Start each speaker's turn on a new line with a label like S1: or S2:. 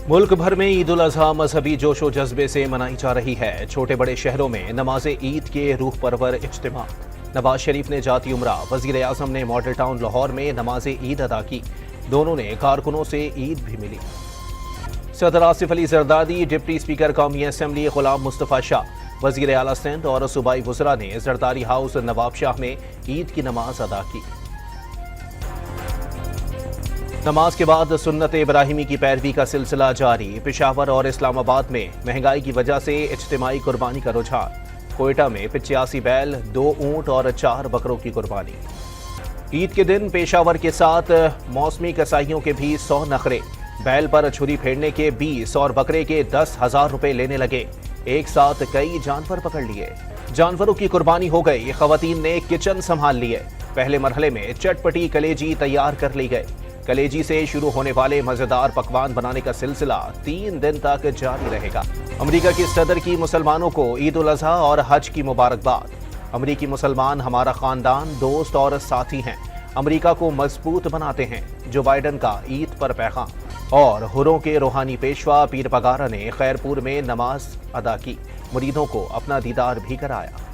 S1: मुल्क भर में ईद उल अजहा मजहबी जोशो जज्बे से मनाई जा रही है। छोटे बड़े शहरों में नमाज ईद के रूह परवर इज्तिमा। नवाज शरीफ ने जाती उम्रा, वजीर आजम ने मॉडल टाउन लाहौर में नमाज ईद अदा की। दोनों ने कारकुनों से ईद भी मिली। सदर आसिफ अली जरदारी, डिप्टी स्पीकर कौमी असम्बली गुलाम मुस्तफ़ा शाह, वजीर आला सिंध और सूबाई वज़रा ने जरदारी हाउस नवाब शाह में ईद की नमाज अदा की। नमाज के बाद सुन्नत इब्राहिमी की पैरवी का सिलसिला जारी। पेशावर और इस्लामाबाद में महंगाई की वजह से इज्तिमाई कुर्बानी का रुझान। कोयटा में 85 बैल, 2 ऊंट और 4 बकरों की कुर्बानी। ईद के दिन पेशावर के साथ मौसमी कसाईयों के भी 100 नखरे। बैल पर छुरी फेरने के 20 और बकरे के 10,000 रुपए लेने लगे। एक साथ कई जानवर पकड़ लिए। जानवरों की कुर्बानी हो गई। खवातीन ने किचन संभाल लिए। पहले मरहले में चटपटी कलेजी तैयार कर ली गई। कलेजी से शुरू होने वाले मजेदार पकवान बनाने का सिलसिला 3 दिन तक जारी रहेगा। अमेरिका की सदर की मुसलमानों को ईद उल अजहा और हज की मुबारकबाद। अमेरिकी मुसलमान हमारा खानदान, दोस्त और साथी हैं। अमेरिका को मजबूत बनाते हैं। जो बाइडन का ईद पर पैगाम। और हुरों के रूहानी पेशवा पीर पगारा ने खैरपुर में नमाज अदा की। मुरीदों को अपना दीदार भी कराया।